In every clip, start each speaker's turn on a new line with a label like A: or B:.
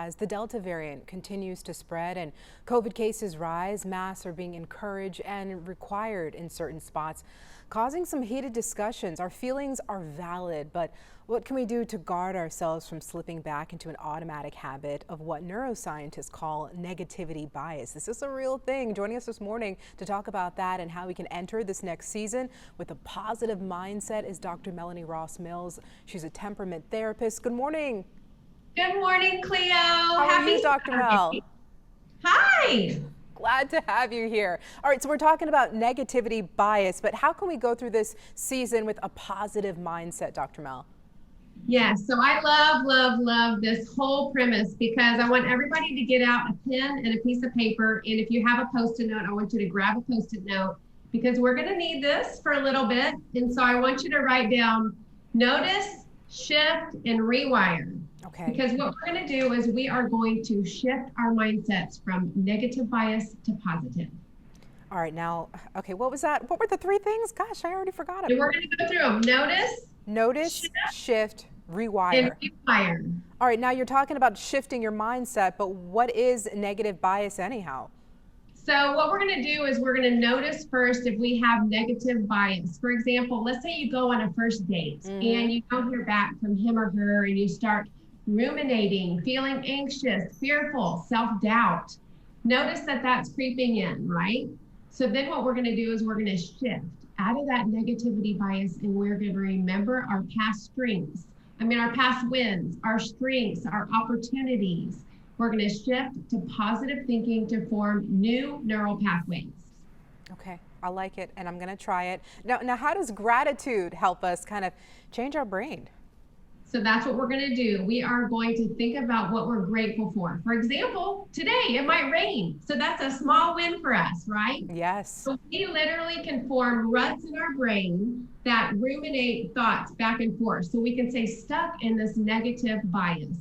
A: as the Delta variant continues to spread and COVID cases rise, masks are being encouraged and required in certain spots, causing some heated discussions. Our feelings are valid, but what can we do to guard ourselves from slipping back into an automatic habit of what neuroscientists call negativity bias? This is a real thing. Joining us this morning to talk about that and how we can enter this next season with a positive mindset is Dr. Melanie Ross-Mills. She's a temperament therapist. Good morning.
B: Good morning, Cleo.
A: How are you, Dr. Mel?
B: Hi.
A: Glad to have you here. All right, so we're talking about negativity bias, but how can we go through this season with a positive mindset, Dr. Mel?
B: Yes, so I love this whole premise because I want everybody to get out a pen and a piece of paper. And if you have a Post-it note, I want you to grab a Post-it note because we're going to need this for a little bit. And so I want you to write down notice, shift, and rewire.
A: Okay.
B: Because what we're going to do is we are going to shift our mindsets from negative bias to positive.
A: All right, now, okay, what was that? What were the three things? Gosh, I already forgot it.
B: And we're going to go through them.
A: Notice, shift, rewire.
B: And rewire.
A: All right, now you're talking about shifting your mindset, but what is negative bias anyhow?
B: So what we're going to do is we're going to notice first if we have negative bias. For example, let's say you go on a first date and you don't hear back from him or her and you start ruminating, feeling anxious, fearful, self-doubt. Notice that that's creeping in, right? So then what we're going to do is we're going to shift out of that negativity bias and we're going to remember our past strengths. Our past wins, our strengths, our opportunities. We're going to shift to positive thinking to form new neural pathways.
A: Okay, I like it, and I'm going to try it. Now, how does gratitude help us kind of change our brain?
B: So that's what we're going to do. We are going to think about what we're grateful for. For example, today it might rain. So that's a small win for us, right?
A: Yes.
B: So we literally can form ruts in our brain that ruminate thoughts back and forth. So we can stay stuck in this negative bias.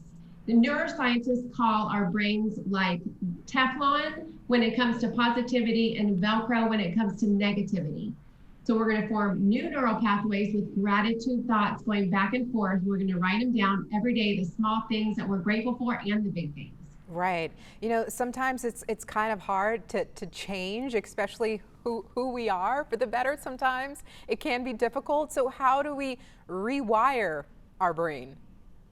B: The neuroscientists call our brains like Teflon when it comes to positivity and Velcro when it comes to negativity. So we're going to form new neural pathways with gratitude thoughts going back and forth. We're going to write them down every day, the small things that we're grateful for and the big things.
A: Right. You know, sometimes it's kind of hard to change, especially who we are for the better sometimes. It can be difficult. So how do we rewire our brain?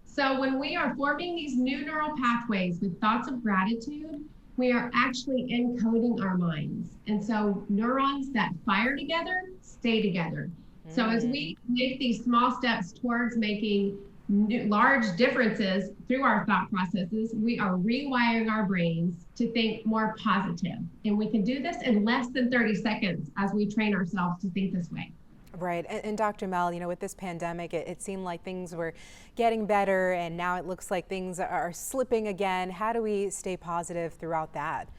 B: So when we are forming these new neural pathways with thoughts of gratitude, we are actually encoding our minds. And so neurons that fire together stay together. So as we make these small steps towards making large differences through our thought processes, we are rewiring our brains to think more positive. And we can do this in less than 30 seconds as we train ourselves to think this way.
A: Right. And Dr. Mel, you know, with this pandemic, it seemed like things were getting better and now it looks like things are slipping again. How do we stay positive throughout that?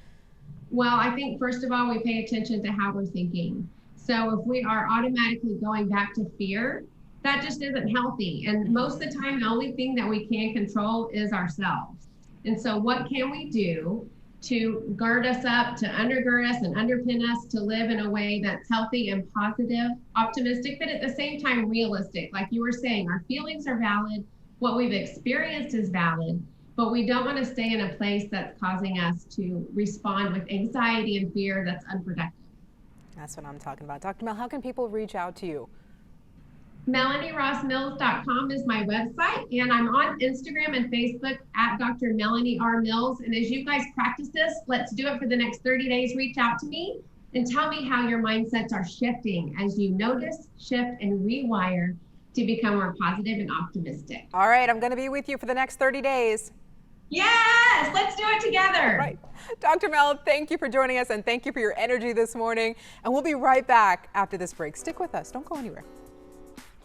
B: Well, I think first of all, we pay attention to how we're thinking. So if we are automatically going back to fear, that just isn't healthy. And most of the time, the only thing that we can control is ourselves. And so what can we do to guard us up, to undergird us and underpin us to live in a way that's healthy and positive, optimistic, but at the same time realistic? Like you were saying, our feelings are valid, what we've experienced is valid, but we don't want to stay in a place that's causing us to respond with anxiety and fear that's unproductive.
A: That's what I'm talking about. Dr. Mel, how can people reach out to you?
B: MelanieRossMills.com is my website, and I'm on Instagram and Facebook at Dr. Melanie R. Mills. And as you guys practice this, let's do it for the next 30 days. Reach out to me and tell me how your mindsets are shifting as you notice, shift, and rewire to become more positive and optimistic.
A: All right, I'm going to be with you for the next 30 days.
B: Yes, let's do it together.
A: Right. Dr. Mel, thank you for joining us and thank you for your energy this morning. And we'll be right back after this break. Stick with us. Don't go anywhere.